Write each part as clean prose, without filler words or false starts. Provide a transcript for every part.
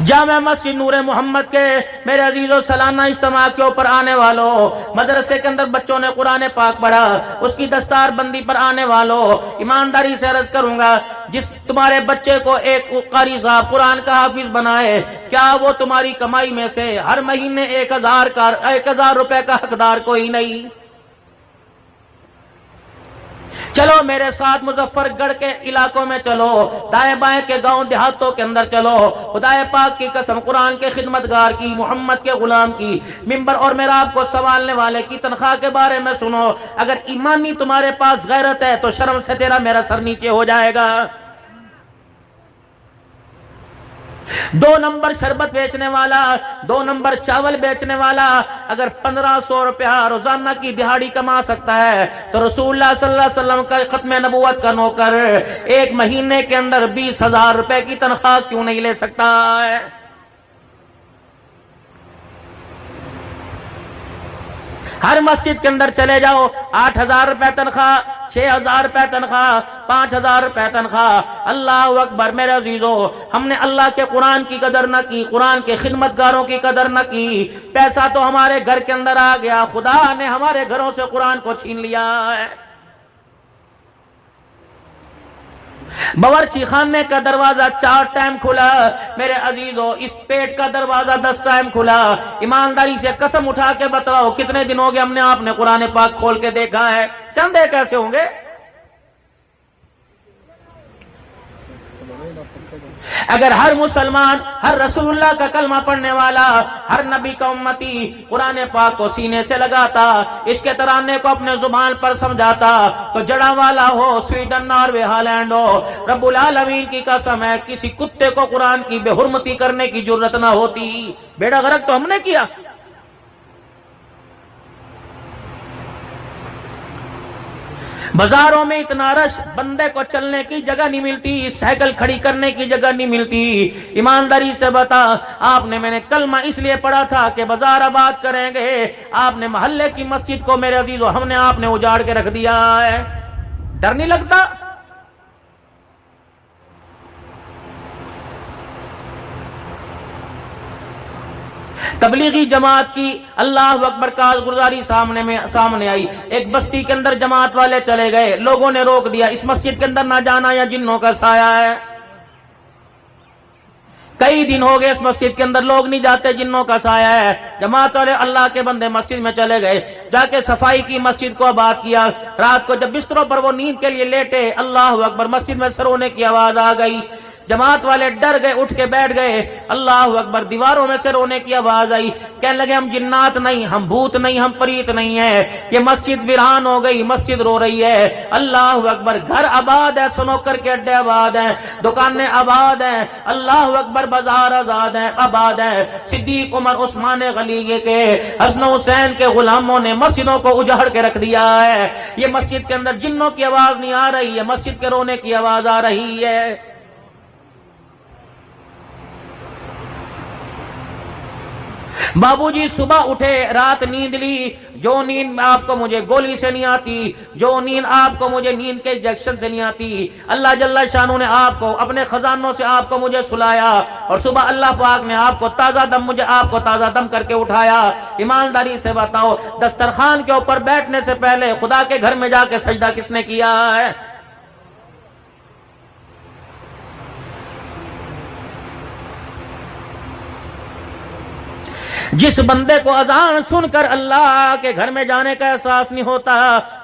جامع مسجد نور محمد کے میرے عزیزو سالانہ اجتماع کے اوپر آنے والوں، مدرسے کے اندر بچوں نے قرآن پاک پڑھا، اس کی دستار بندی پر آنے والوں، ایمانداری سے عرض کروں گا، جس تمہارے بچے کو ایک قاری صاحب قرآن کا حافظ بنائے، کیا وہ تمہاری کمائی میں سے ہر مہینے 1000 روپے کا حقدار کوئی نہیں؟ چلو میرے ساتھ مظفر گڑھ کے علاقوں میں چلو، دائیں بائیں کے گاؤں دیہاتوں کے اندر چلو، خدا پاک کی قسم قرآن کے خدمتگار کی، محمد کے غلام کی، ممبر اور محراب کو سنبھالنے والے کی تنخواہ کے بارے میں سنو، اگر ایمانی تمہارے پاس غیرت ہے تو شرم سے تیرا میرا سر نیچے ہو جائے گا۔ 2 نمبر شربت بیچنے والا، 2 نمبر چاول بیچنے والا اگر 1500 روپیہ روزانہ کی دہاڑی کما سکتا ہے تو رسول اللہ صلی اللہ علیہ وسلم کا ختم نبوت کا نوکر ایک مہینے کے اندر 20,000 روپے کی تنخواہ کیوں نہیں لے سکتا ہے؟ ہر مسجد کے اندر چلے جاؤ، 8,000 روپے تنخواہ، 6,000 روپے تنخواہ، 5,000 روپے تنخواہ۔ اللہ اکبر میرے عزیزو، ہم نے اللہ کے قرآن کی قدر نہ کی، قرآن کے خدمتگاروں کی قدر نہ کی، پیسہ تو ہمارے گھر کے اندر آ گیا، خدا نے ہمارے گھروں سے قرآن کو چھین لیا ہے۔ باورچی خانے کا دروازہ 4 ٹائم کھلا، میرے عزیزو اس پیٹ کا دروازہ 10 ٹائم کھلا۔ ایمانداری سے قسم اٹھا کے بتاؤ کتنے دن ہو گئے ہم نے آپ نے قرآن پاک کھول کے دیکھا ہے؟ چندے کیسے ہوں گے؟ اگر ہر مسلمان، ہر رسول اللہ کا کلمہ پڑھنے والا، ہر نبی کا امتی قرآن پاک کو سینے سے لگاتا، اس کے ترانے کو اپنے زبان پر سمجھاتا، تو جڑا والا ہو، سویڈن، ناروے، ہالینڈ ہو، رب العالمین کی قسم ہے کسی کتے کو قرآن کی بے حرمتی کرنے کی جرت نہ ہوتی۔ بیڑا غرق تو ہم نے کیا۔ بازاروں میں اتنا رش، بندے کو چلنے کی جگہ نہیں ملتی، سائیکل کھڑی کرنے کی جگہ نہیں ملتی۔ ایمانداری سے بتا، میں نے کلمہ اس لیے پڑھا تھا کہ بازار آباد کریں گے، آپ نے محلے کی مسجد کو میرے عزیزو ہم نے آپ نے اجاڑ کے رکھ دیا ہے۔ ڈر نہیں لگتا؟ تبلیغی جماعت کی اللہ اکبر کارگزاری سامنے آئی، ایک بستی کے اندر جماعت والے چلے گئے، لوگوں نے روک دیا، اس مسجد کے اندر نہ جانا یا جنوں کا سایہ ہے۔ کئی دن ہو گئے اس مسجد کے اندر لوگ نہیں جاتے، جنوں کا سایہ ہے۔ جماعت والے اللہ کے بندے مسجد میں چلے گئے، جا کے صفائی کی، مسجد کو آباد کیا۔ رات کو جب بستروں پر وہ نیند کے لیے لیٹے، اللہ اکبر مسجد میں سرونے کی آواز آ گئی۔ جماعت والے ڈر گئے، اٹھ کے بیٹھ گئے، اللہ اکبر دیواروں میں سے رونے کی آواز آئی، کہنے لگے ہم جنات نہیں، ہم بھوت نہیں، ہم پریت نہیں ہیں، یہ مسجد ویران ہو گئی، مسجد رو رہی ہے۔ اللہ اکبر گھر آباد ہے، سنوکر کے اڈے آباد ہیں، دکانیں آباد ہیں، اللہ اکبر بازار آزاد ہیں، آباد ہیں۔ صدیق عمر عثمان غنی کے، حسن حسین کے غلاموں نے مسجدوں کو اجاڑ کے رکھ دیا ہے۔ یہ مسجد کے اندر جنوں کی آواز نہیں آ رہی ہے، مسجد کے رونے کی آواز آ رہی ہے۔ بابو جی صبح اٹھے، رات نیند لی، جو نیند آپ کو مجھے گولی سے نہیں آتی، جو نیند آپ کو مجھے نیند کے انجیکشن سے نہیں آتی، اللہ جل شانہ نے آپ کو اپنے خزانوں سے آپ کو مجھے سلایا، اور صبح اللہ پاک نے آپ کو تازہ دم کر کے اٹھایا۔ ایمانداری سے بتاؤ دسترخوان کے اوپر بیٹھنے سے پہلے خدا کے گھر میں جا کے سجدہ کس نے کیا ہے؟ جس بندے کو اذان سن کر اللہ کے گھر میں جانے کا احساس نہیں ہوتا،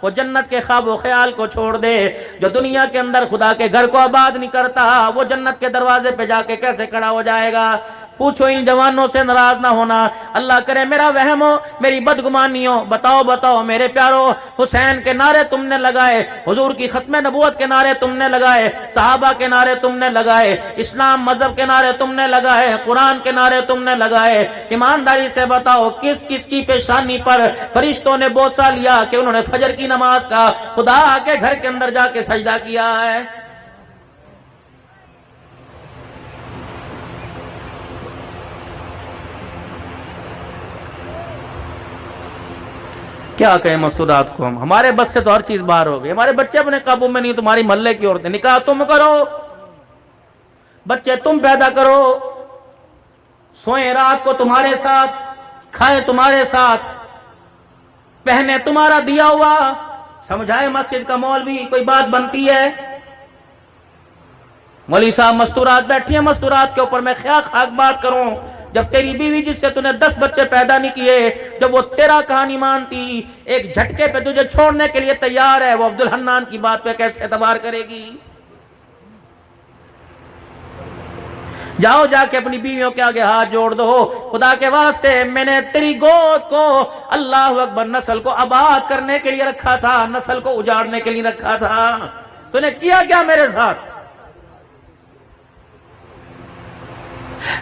وہ جنت کے خواب و خیال کو چھوڑ دے۔ جو دنیا کے اندر خدا کے گھر کو آباد نہیں کرتا، وہ جنت کے دروازے پہ جا کے کیسے کھڑا ہو جائے گا؟ پوچھو ان جوانوں سے ناراض نہ ہونا، اللہ کرے میرا وہم ہو، میری بدگمانی ہو۔ بتاؤ میرے پیارو، حسین کے نعرے تم نے لگائے، حضور کی ختم نبوت کے نعرے تم نے لگائے، صحابہ کے نعرے تم نے لگائے، اسلام مذہب کے نعرے تم نے لگائے، قرآن کے نعرے تم نے لگائے۔ ایمانداری سے بتاؤ کس کس کی پیشانی پر فرشتوں نے بوسہ لیا کہ انہوں نے فجر کی نماز کا خدا کے گھر کے اندر جا کے سجدہ کیا ہے؟ کیا کہیں مسعودات کو ہمارے بس سے تو ہر چیز باہر ہو گئی، ہمارے بچے اپنے قابو میں نہیں، تمہاری محلے کی عورتیں، نکاح تم کرو، بچے تم پیدا کرو، سوئیں رات کو تمہارے ساتھ، کھائیں تمہارے ساتھ، پہنے تمہارا دیا ہوا، سمجھائے مسجد کا مولوی کوئی بات بنتی ہے؟ مولوی صاحب مستورات بیٹھی ہیں، مستورات کے اوپر میں خاک بات کروں؟ جب تیری بیوی جس سے تُونے 10 بچے پیدا نہیں کیے، جب وہ تیرا کہانی مانتی، ایک جھٹکے پہ تجھے چھوڑنے کے لیے تیار ہے، وہ عبدالحنان کی بات پہ کیسے اعتبار کرے گی؟ جاؤ جا کے اپنی بیویوں کے آگے ہاتھ جوڑ دو، خدا کے واسطے میں نے تیری گود کو اللہ اکبر نسل کو آباد کرنے کے لیے رکھا تھا، نسل کو اجاڑنے کے لیے رکھا تھا، تو نے کیا کیا میرے ساتھ؟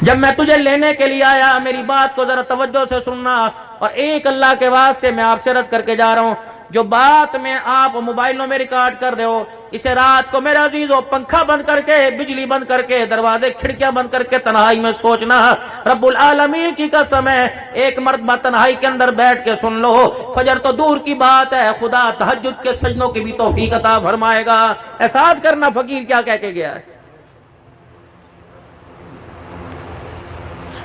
جب میں تجھے لینے کے لیے آیا، میری بات کو ذرا توجہ سے سننا، اور ایک اللہ کے واسطے میں آپ سے عرض کر کے جا رہا ہوں، جو بات میں آپ موبائلوں میں ریکارڈ کر رہے ہو، اسے رات کو میرے عزیزو پنکھا بند کر کے، بجلی بند کر کے، دروازے کھڑکیاں بند کر کے تنہائی میں سوچنا، رب العالمین کی قسم ہے، ایک مرتبہ تنہائی کے اندر بیٹھ کے سن لو، فجر تو دور کی بات ہے، خدا تہجد کے سجدوں کی بھی توفیق عطا فرمائے گا۔ احساس کرنا فقیر کیا کہہ کے گیا ہے۔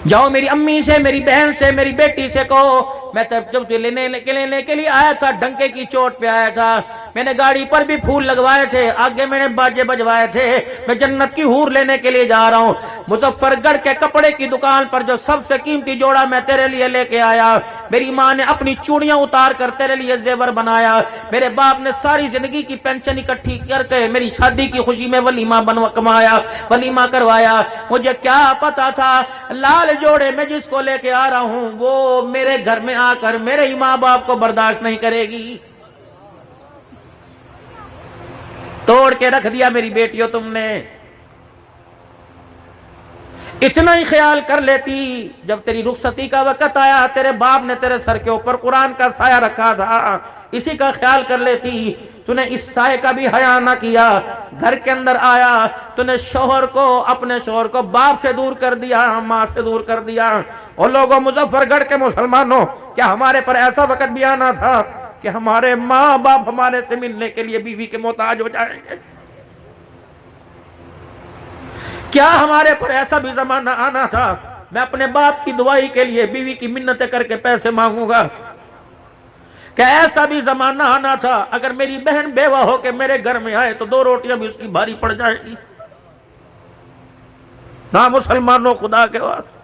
جاؤ میری امی سے، میری بہن سے، میری بیٹی سے کہو، میں جب لینے کے لیے آیا تھا، ڈنکے کی چوٹ پہ آیا تھا، میں نے گاڑی پر بھی پھول لگوائے تھے، آگے میں نے باجے بجوائے تھے، میں جنت کی حور لینے کے لیے جا رہا ہوں۔ مظفر گڑھ کے کپڑے کی دکان پر جو سب سے قیمتی جوڑا میں تیرے لیے لے کے آیا، میری ماں نے اپنی چوڑیاں اتار کر تیرے لیے زیور بنایا، میرے باپ نے ساری زندگی کی پینشن اکٹھی کر کے میری شادی کی خوشی میں ولیمہ کمایا، ولیمہ کروایا، مجھے کیا پتا تھا لال جوڑے میں جس کو لے کے آ رہا ہوں وہ میرے گھر میں آ کر میرے ہی ماں باپ کو برداشت نہیں کرے گی۔ توڑ کے رکھ دیا میری بیٹیوں تم نے۔ اتنا ہی خیال کر لیتی، جب تیری رخصتی کا وقت آیا، تیرے باپ نے تیرے سر کے اوپر قرآن کا سایہ رکھا تھا، اسی کا خیال کر لیتی، تو نے اس سائے کا بھی حیا نہ کیا، گھر کے اندر آیا، تو نے اپنے شوہر کو باپ سے دور کر دیا، ماں سے دور کر دیا۔ اور لوگوں مظفر گڑھ کے مسلمانوں، کیا ہمارے پر ایسا وقت بھی آنا تھا کہ ہمارے ماں باپ ہمارے سے ملنے کے لیے بیوی کے محتاج ہو جائیں گے؟ کیا ہمارے پر ایسا بھی زمانہ آنا تھا میں اپنے باپ کی دعائی کے لیے بیوی کی منتیں کر کے پیسے مانگوں گا؟ کہ ایسا بھی زمانہ آنا تھا اگر میری بہن بیوہ ہو کے میرے گھر میں آئے تو 2 روٹیاں بھی اس کی بھاری پڑ جائے گی؟ نہ مسلمانوں، خدا کے واسطے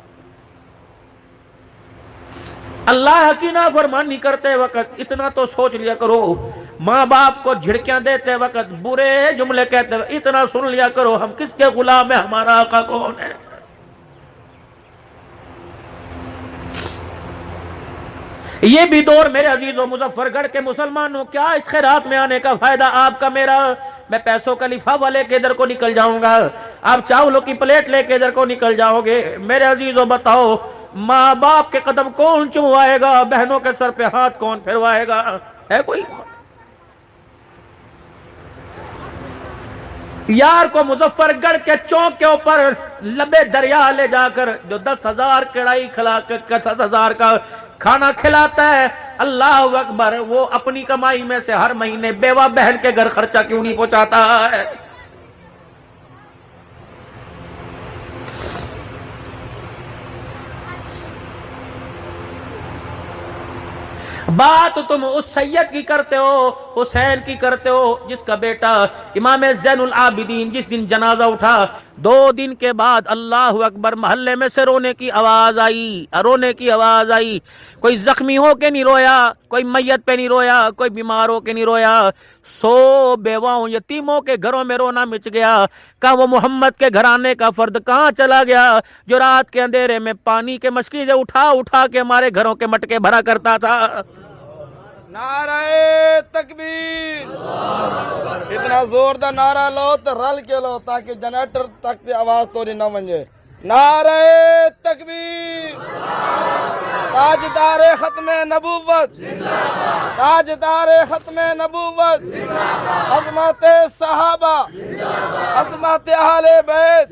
اللہ کی نافرمانی کرتے وقت اتنا تو سوچ لیا کرو، ماں باپ کو جھڑکیاں دیتے وقت، برے جملے کہتے وقت اتنا سن لیا کرو، ہم کس کے غلام ہیں، ہمارا آقا کون ہے؟ یہ بھی دور میرے عزیزوں مظفر گڑھ کے مسلمانوں، کیا اس خیرات میں آنے کا فائدہ آپ کا میرا؟ میں پیسوں کا لفافہ لے کے ادھر کو نکل جاؤں گا، آپ چاولوں کی پلیٹ لے کے ادھر کو نکل جاؤ گے، میرے عزیزوں بتاؤ ماں باپ کے قدم کون چوموائے گا؟ بہنوں کے سر پہ ہاتھ کون پھروائے گا؟ ہے کوئی؟ یار کو مظفر گڑھ کے چوک کے اوپر لبے دریا لے جا کر جو 10,000 کڑائی کھلا کے 10,000 کا کھانا کھلاتا ہے، اللہ اکبر، وہ اپنی کمائی میں سے ہر مہینے بیوہ بہن کے گھر خرچہ کیوں نہیں پہنچاتا ہے؟ بات تم اس سید کی کرتے ہو، حسین کی کرتے ہو، جس کا بیٹا امام زین العابدین جس دن جنازہ اٹھا، 2 دن کے بعد اللہ اکبر محلے میں سے رونے کی آواز آئی، کوئی زخمی ہو کے نہیں رویا، کوئی میت پہ نہیں رویا، کوئی بیمار ہو کے نہیں رویا، 100 بیواؤں یتیموں کے گھروں میں رونا مچ گیا۔ کہا وہ محمد کے گھرانے کا فرد کہاں چلا گیا جو رات کے اندھیرے میں پانی کے مشکیزیں اٹھا کے ہمارے گھروں کے مٹکے بھرا کرتا تھا؟ نعرہ تکبیر، اتنا زور دا نعرہ لو تو رل کے لو تاکہ جنریٹر تک دی آواز توڑی نہ ونجے۔ نعرہ تکبیر، تاجدار ختم نبوت، تاجدار ختم نبوت، عظمت صحابہ، عظمت اہل بیت،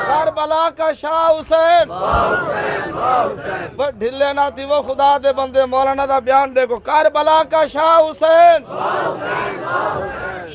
کربلا کا شاہ حسین، ڈھلے نہ تھی وہ خدا دے بندے، مولانا دا بیان دیکھو، کربلا کا شاہ حسین،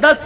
10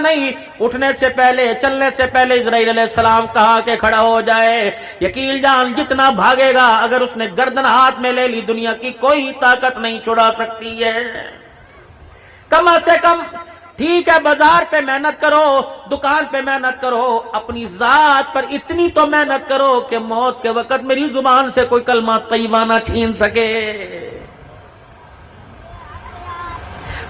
نہیں اٹھنے سے پہلے چلنے سے پہلے اسرائیل علیہ السلام کہا کہ کھڑا ہو جائے. یقین جان جتنا بھاگے گا اگر اس نے گردن ہاتھ میں لے لی دنیا کی کوئی طاقت نہیں چھڑا سکتی ہے. کم سے کم ٹھیک ہے بازار پہ محنت کرو, دکان پہ محنت کرو, اپنی ذات پر اتنی تو محنت کرو کہ موت کے وقت میری زبان سے کوئی کلمہ طیبہ نہ چھین سکے.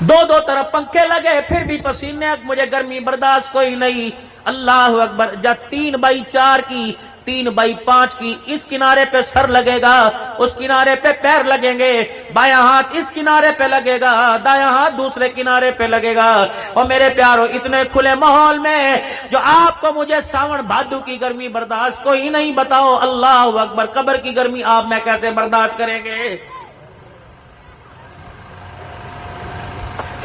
دو طرف پنکھے لگے پھر بھی پسینے, مجھے گرمی برداشت کوئی نہیں. اللہ اکبر. جب 3x4 کی 3x5 کی اس کنارے پہ سر لگے گا, اس کنارے پہ پیر لگیں گے, بایاں ہاتھ اس کنارے پہ لگے گا, دایاں ہاتھ دوسرے کنارے پہ لگے گا. اور میرے پیارو اتنے کھلے ماحول میں جو آپ کو مجھے ساون بھادو کی گرمی برداشت کوئی نہیں, بتاؤ اللہ اکبر قبر کی گرمی آپ میں کیسے برداشت کریں گے؟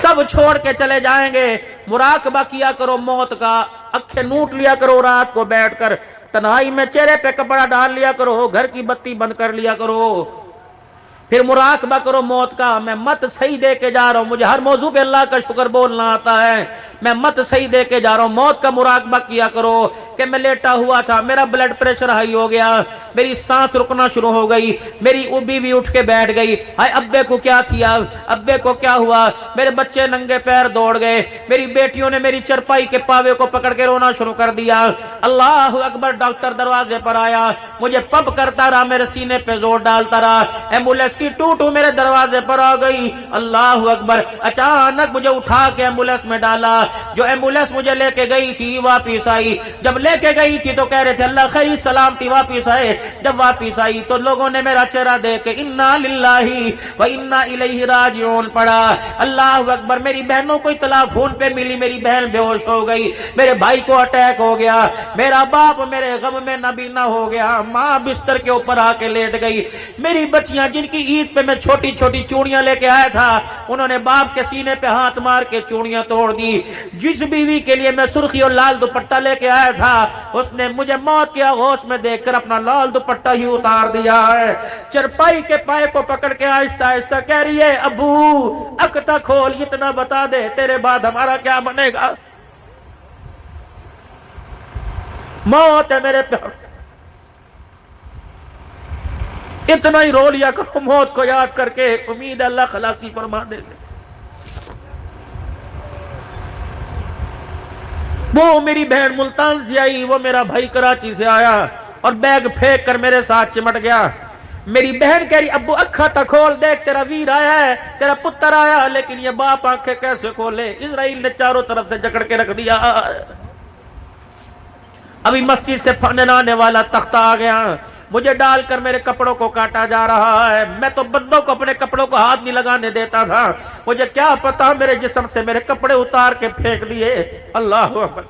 سب چھوڑ کے چلے جائیں گے. مراقبہ کیا کرو موت کا, آنکھیں نوٹ لیا کرو رات کو بیٹھ کر, تنہائی میں چہرے پہ کپڑا ڈال لیا کرو, گھر کی بتی بند کر لیا کرو, پھر مراقبہ کرو موت کا. میں مت صحیح دے کے جا رہا ہوں, مجھے ہر موضوع پہ اللہ کا شکر بولنا آتا ہے. میں مت صحیح دے کے جا رہا ہوں, موت کا مراقبہ کیا کرو کہ میں لیٹا ہوا تھا, میرا بلڈ پریشر ہائی ہو گیا, میری سانس رکنا شروع ہو گئی, میری بیوی اٹھ کے بیٹھ گئی, ہائے ابے کو کیا کیا, ابے کو کیا ہوا, میرے بچے ننگے پیر دوڑ گئے, میری بیٹیوں نے میری چرپائی کے پاوے کو پکڑ کے رونا شروع کر دیا. اللہ اکبر. ڈاکٹر دروازے پر آیا, مجھے پمپ کرتا رہا, میرے سینے پہ زور ڈالتا رہا, ایمبولینس کی ٹوٹو میرے دروازے پر آ گئی. اللہ اکبر. اچانک مجھے اٹھا کے ایمبولینس میں ڈالا, جو ایمبولینس مجھے لے کے گئی تھی واپس آئی. جب لے کے گئی تھی تو کہہ رہے تھے اللہ خیر سلامتی واپس آئے. جب واپس آئی تو لوگوں نے میرا چہرہ دیکھ کے انا للہ و انا الیہ راجعون پڑھا. اللہ اکبر. میری بہنوں کو اطلاع فون پہ ملی, میری بہن بے ہوش ہو گئی, میرے بھائی کو اٹیک ہو گیا, میرا باپ میرے غم میں نابینا ہو گیا, ماں بستر کے اوپر آ کے لیٹ گئی, میری بچیاں جن کی عید پہ میں چھوٹی چھوٹی چوڑیاں لے کے آیا تھا انہوں نے باپ کے سینے پہ ہاتھ مار کے چوڑیاں توڑ دی. جس بیوی کے لیے میں سرخی اور لال دوپٹہ لے کے آیا تھا اس نے مجھے موت کے آغوش میں دیکھ کر اپنا لال دوپٹہ ہی اتار دیا ہے. چرپائی کے پائے کو پکڑ کے آہستہ آہستہ کہہ رہی ہے ابو اکتا کھول, اتنا بتا دے تیرے بعد ہمارا کیا بنے گا. موت ہے میرے پیار, اتنا ہی رو لیا کرو موت کو یاد کر کے, امید اللہ خلاصی فرما دے گے. وہ میری بہن ملتان سے آئی, وہ میرا بھائی کراچی سے آیا اور بیگ پھینک کر میرے ساتھ چمٹ گیا. میری بہن کہہ رہی ابو اکھا تا کھول, دیکھ تیرا ویر آیا ہے, تیرا پتر آیا. لیکن یہ باپ آنکھیں کیسے کھولے, اسرائیل نے چاروں طرف سے جکڑ کے رکھ دیا. ابھی مسجد سے پھنانے والا تختہ آ گیا, مجھے ڈال کر میرے کپڑوں کو کاٹا جا رہا ہے. میں تو بندوں کو اپنے کپڑوں کو ہاتھ نہیں لگانے دیتا تھا, مجھے کیا پتا میرے جسم سے میرے کپڑے اتار کے پھینک دیے. اللہ اکبر.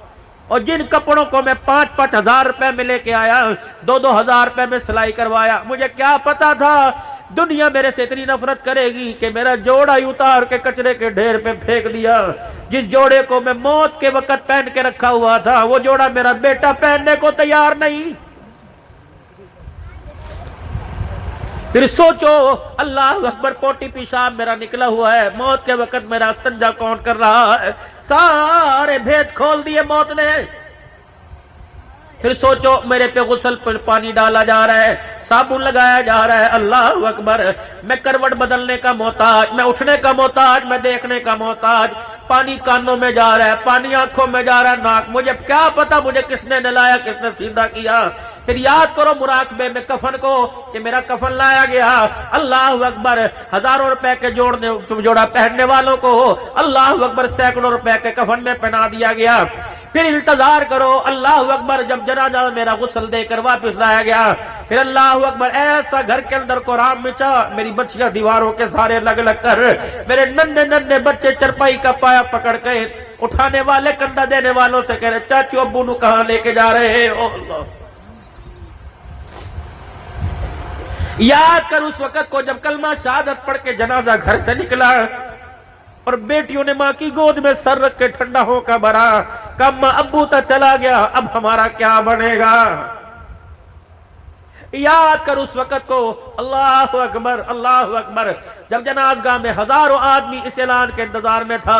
اور جن کپڑوں کو میں 5-5 ہزار روپے میں لے کے آیا, 2-2 ہزار روپے میں سلائی کروایا, مجھے کیا پتا تھا دنیا میرے سے اتنی نفرت کرے گی کہ میرا جوڑا ہی اتار کے کچرے کے ڈھیر پہ پھینک دیا. جس جوڑے کو میں موت کے وقت پہن کے رکھا ہوا تھا وہ جوڑا میرا بیٹا پہننے کو تیار نہیں. پھر سوچو اللہ اکبر, پوٹی پیشاب میرا نکلا ہوا ہے, موت کے وقت میرا استنجا کون کر رہا ہے, سارے بھید کھول دیے موت نے. پھر سوچو میرے پہ غسل پر پانی ڈالا جا رہا ہے, صابن لگایا جا رہا ہے. اللہ اکبر. میں کروٹ بدلنے کا محتاج, میں اٹھنے کا محتاج, میں دیکھنے کا محتاج. پانی کانوں میں جا رہا ہے, پانی آنکھوں میں جا رہا ہے, ناک. مجھے کیا پتا مجھے کس نے نلایا, کس نے سیدھا کیا. پھر یاد کرو مراقبے میں کفن کو کہ میرا کفن لایا گیا. اللہ اکبر. ہزاروں روپے کے جوڑا پہننے والوں کو اللہ اکبر سینکڑوں روپے کے کفن میں پہنا دیا گیا. پھر انتظار کرو اللہ اکبر, جب جنازہ میرا غسل دے کر واپس لایا گیا. پھر اللہ اکبر ایسا گھر کے اندر قرآن مچا, میری بچیاں دیواروں کے سارے لگ لگ کر, میرے ننھے ننھے بچے چرپائی کا پایا پکڑ کے, اٹھانے والے کندھا دینے والوں سے کہہ رہے چاچو ابو نو کہاں لے کے جا رہے ہو. یاد کر اس وقت کو جب کلمہ شہادت پڑھ کے جنازہ گھر سے نکلا اور بیٹیوں نے ماں کی گود میں سر رکھ کے ٹھنڈا ہو کا بھرا, کب ماں ابو تا چلا گیا, اب ہمارا کیا بنے گا. یاد کر اس وقت کو. اللہ اکبر. اللہ اکبر. جب جنازگاہ میں ہزاروں آدمی اس اعلان کے انتظار میں تھا